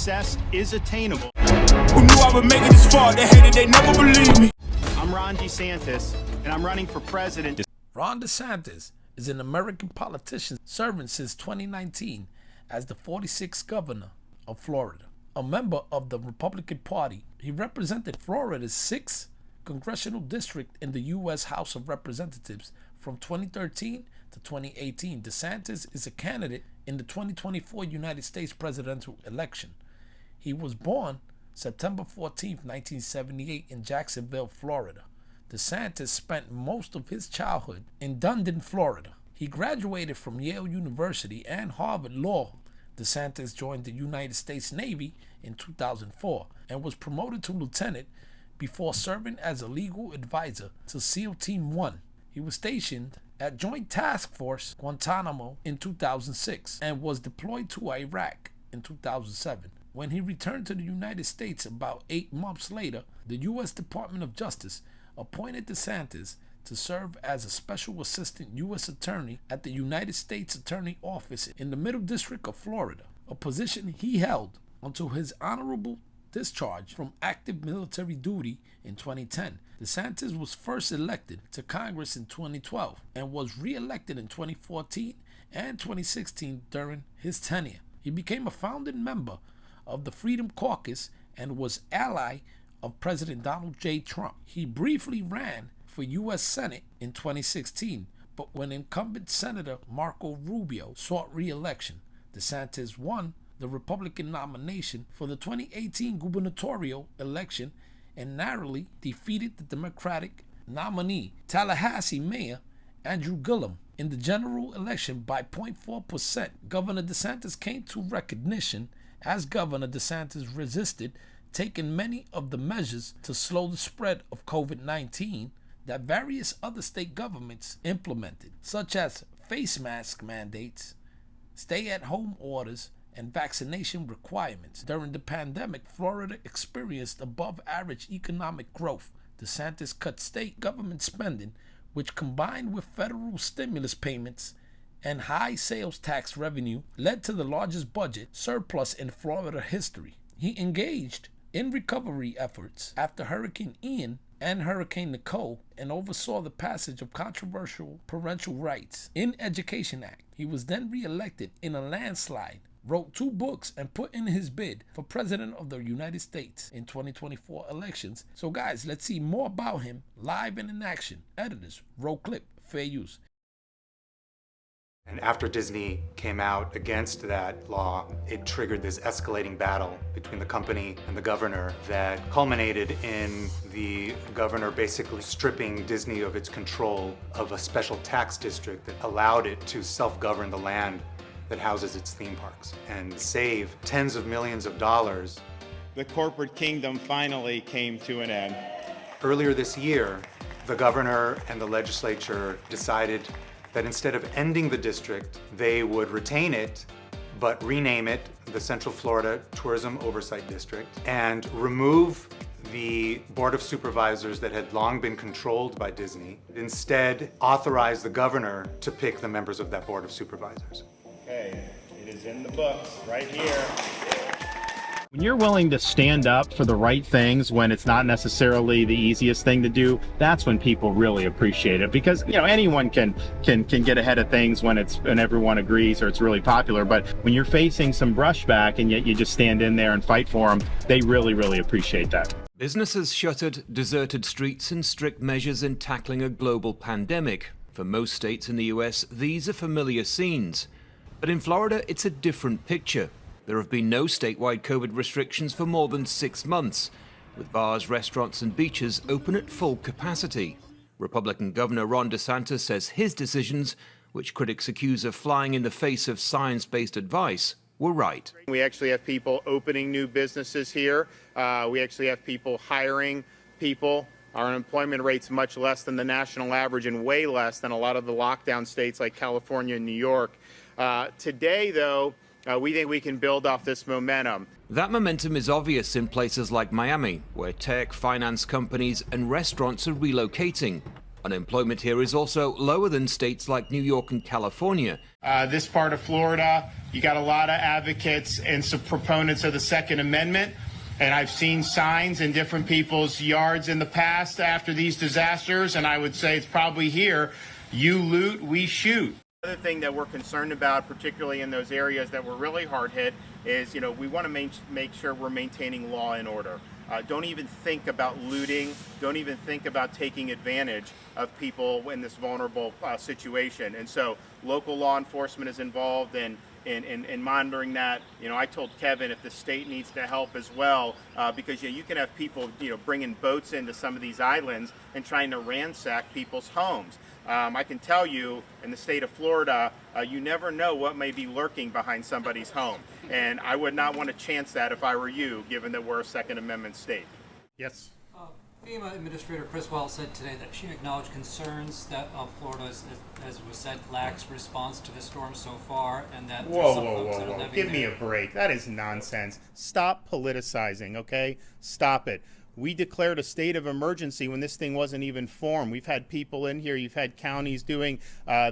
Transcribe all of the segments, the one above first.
success is attainable. Who knew I would make it this far? They hated, they never believed me. I'm Ron DeSantis, and I'm running for president. Ron DeSantis is an American politician serving since 2019 as the 46th governor of Florida. A member of the Republican Party, he represented Florida's 6th congressional district in the U.S. House of Representatives from 2013 to 2018. DeSantis is a candidate in the 2024 United States presidential election. He was born September 14, 1978 in Jacksonville, Florida. DeSantis spent most of his childhood in Dunedin, Florida. He graduated from Yale University and Harvard Law. DeSantis joined the United States Navy in 2004 and was promoted to lieutenant before serving as a legal advisor to SEAL Team 1. He was stationed at Joint Task Force Guantanamo in 2006 and was deployed to Iraq in 2007. When he returned to the United States about 8 months later, the U.S. Department of Justice appointed DeSantis to serve as a special assistant U.S. attorney at the United States Attorney Office in the Middle District of Florida, a position he held until his honorable discharge from active military duty in 2010. DeSantis was first elected to Congress in 2012 and was re-elected in 2014 and 2016 during his tenure. He became a founding member of the Freedom Caucus and was ally of President Donald J. Trump. He briefly ran for U.S. Senate in 2016, but when incumbent Senator Marco Rubio sought re-election, DeSantis won the Republican nomination for the 2018 gubernatorial election and narrowly defeated the Democratic nominee, Tallahassee Mayor Andrew Gillum, in the general election by 0.4%. Governor DeSantis came to recognition as Governor. DeSantis resisted taking many of the measures to slow the spread of COVID-19 that various other state governments implemented, such as face mask mandates, stay-at-home orders, and vaccination requirements. During the pandemic, Florida experienced above-average economic growth. DeSantis cut state government spending, which combined with federal stimulus payments and high sales tax revenue led to the largest budget surplus in Florida history. He engaged in recovery efforts after Hurricane Ian and Hurricane Nicole and oversaw the passage of controversial Parental Rights in Education Act. He was then re-elected in a landslide, wrote 2 books, and put in his bid for President of the United States in 2024 elections. So guys, let's see more about him live and in action. Editors, roll clip, fair use. And after Disney came out against that law, it triggered this escalating battle between the company and the governor that culminated in the governor basically stripping Disney of its control of a special tax district that allowed it to self-govern the land that houses its theme parks and save tens of millions of dollars. The corporate kingdom finally came to an end. Earlier this year, the governor and the legislature decided that instead of ending the district, they would retain it, but rename it the Central Florida Tourism Oversight District and remove the Board of Supervisors that had long been controlled by Disney. Instead, authorize the governor to pick the members of that Board of Supervisors. Okay, it is in the books right here. When you're willing to stand up for the right things when it's not necessarily the easiest thing to do, that's when people really appreciate it. Because, you know, anyone can get ahead of things when everyone agrees or it's really popular. But when you're facing some brushback and yet you just stand in there and fight for them, they really, really appreciate that. Businesses shuttered, deserted streets, and strict measures in tackling a global pandemic. For most states in the US, these are familiar scenes. But in Florida, it's a different picture. There have been no statewide COVID restrictions for more than 6 months, with bars, restaurants and beaches open at full capacity. Republican Governor Ron DeSantis says his decisions, which critics accuse of flying in the face of science-based advice, were right. We actually have people opening new businesses here. We actually have people hiring people. Our unemployment rate's much less than the national average and way less than a lot of the lockdown states like California and New York. Today, though, we think we can build off this momentum. That momentum is obvious in places like Miami, where tech, finance companies and restaurants are relocating. Unemployment here is also lower than states like New York and California. This part of Florida, you got a lot of advocates and some proponents of the Second Amendment. And I've seen signs in different people's yards in the past after these disasters, and I would say it's probably here, you loot, we shoot. The other thing that we're concerned about, particularly in those areas that were really hard hit, is, we want to make sure we're maintaining law and order. Don't even think about looting. Don't even think about taking advantage of people in this vulnerable situation. And so local law enforcement is involved in monitoring that. I told Kevin if the state needs to help as well, because you can have people bringing boats into some of these islands and trying to ransack people's homes. I can tell you, in the state of Florida, you never know what may be lurking behind somebody's home. And I would not want to chance that if I were you, given that we're a Second Amendment state. Yes. FEMA Administrator Chris Wells said today that she acknowledged concerns that Florida, as it was said, lacks response to the storm so far, and that Whoa. Give me a break. That is nonsense. Stop politicizing, okay? Stop it. We declared a state of emergency when this thing wasn't even formed. We've had people in here, you've had counties doing,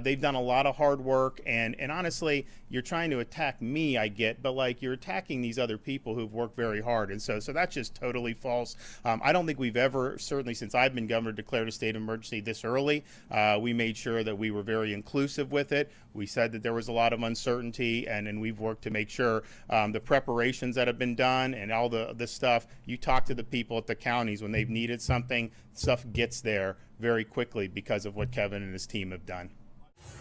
they've done a lot of hard work, and honestly, you're trying to attack me, I get, but you're attacking these other people who've worked very hard, and so that's just totally false. I don't think we've ever, certainly since I've been governor, declared a state of emergency this early. We made sure that we were very inclusive with it. We said that there was a lot of uncertainty, and we've worked to make sure the preparations that have been done and all this stuff, you talk to the people at the counties when they've needed something, stuff gets there very quickly because of what Kevin and his team have done.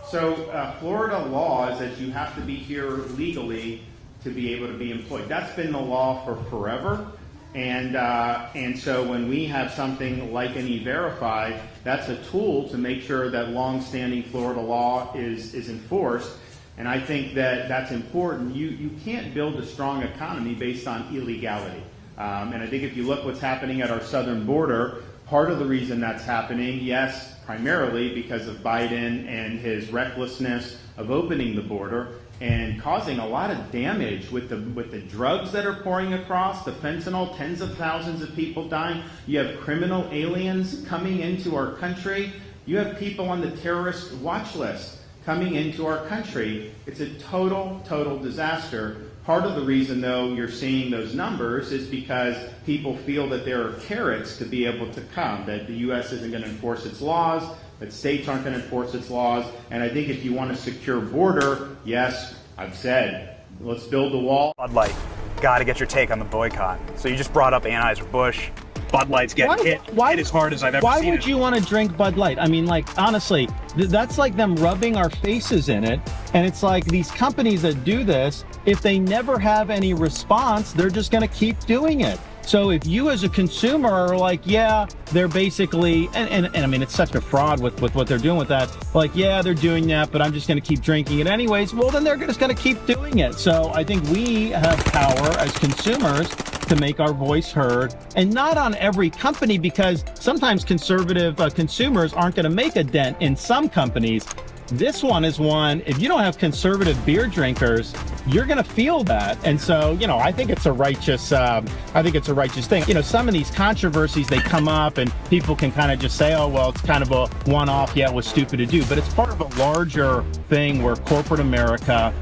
So Florida law is that you have to be here legally to be able to be employed. That's been the law for forever. And so when we have something like an E-Verify, that's a tool to make sure that long-standing Florida law is enforced. And I think that that's important. You can't build a strong economy based on illegality. And I think if you look what's happening at our southern border, part of the reason that's happening, yes, primarily because of Biden and his recklessness of opening the border and causing a lot of damage with the drugs that are pouring across, the fentanyl, tens of thousands of people dying. You have criminal aliens coming into our country. You have people on the terrorist watch list coming into our country. It's a total disaster. Part of the reason, though, you're seeing those numbers is because people feel that there are carrots to be able to come, that the U.S. isn't going to enforce its laws, that states aren't going to enforce its laws. And I think if you want a secure border, yes, I've said, let's build the wall. Bud Light, got to get your take on the boycott. So you just brought up Anheuser-Busch. Bud Light's getting hit as hard as I've ever seen it. Why would you want to drink Bud Light? I mean, honestly, that's like them rubbing our faces in it. And it's like these companies that do this, if they never have any response, they're just going to keep doing it. So if you as a consumer are like, yeah, they're basically, and I mean, it's such a fraud with what they're doing with that. Like, yeah, they're doing that, but I'm just going to keep drinking it anyways. Well, then they're just going to keep doing it. So I think we have power as consumers to make our voice heard, and not on every company, because sometimes conservative consumers aren't going to make a dent in some companies. This one is one, if you don't have conservative beer drinkers, you're going to feel that. And so, I think it's a righteous thing. Some of these controversies, they come up and people can kind of just say, oh, well, it's kind of a one-off. Yeah, it was stupid to do. But it's part of a larger thing where corporate America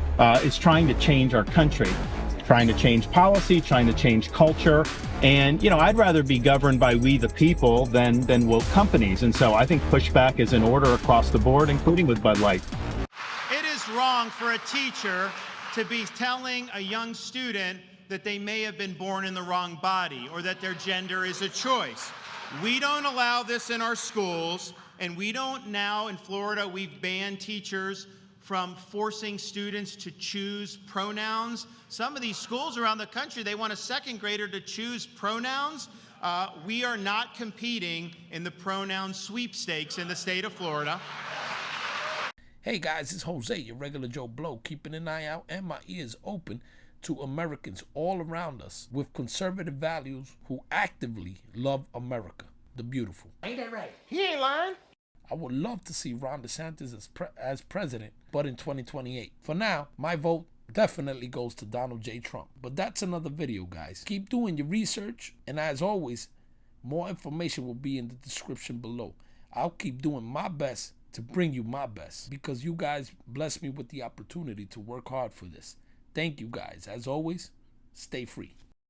is trying to change our country, trying to change policy, trying to change culture. And, I'd rather be governed by we the people than woke companies. And so I think pushback is in order across the board, including with Bud Light. It is wrong for a teacher to be telling a young student that they may have been born in the wrong body or that their gender is a choice. We don't allow this in our schools, and we don't now in Florida, we've banned teachers from forcing students to choose pronouns. Some of these schools around the country, they want a second grader to choose pronouns. We are not competing in the pronoun sweepstakes in the state of Florida. Hey guys, it's Jose, your regular Joe Blow, keeping an eye out and my ears open to Americans all around us with conservative values who actively love America, the beautiful. Ain't that right? He ain't lying. I would love to see Ron DeSantis as president, but in 2028. For now, my vote definitely goes to Donald J. Trump. But that's another video, guys. Keep doing your research, and as always, more information will be in the description below. I'll keep doing my best to bring you my best because you guys bless me with the opportunity to work hard for this. Thank you guys. As always, stay free.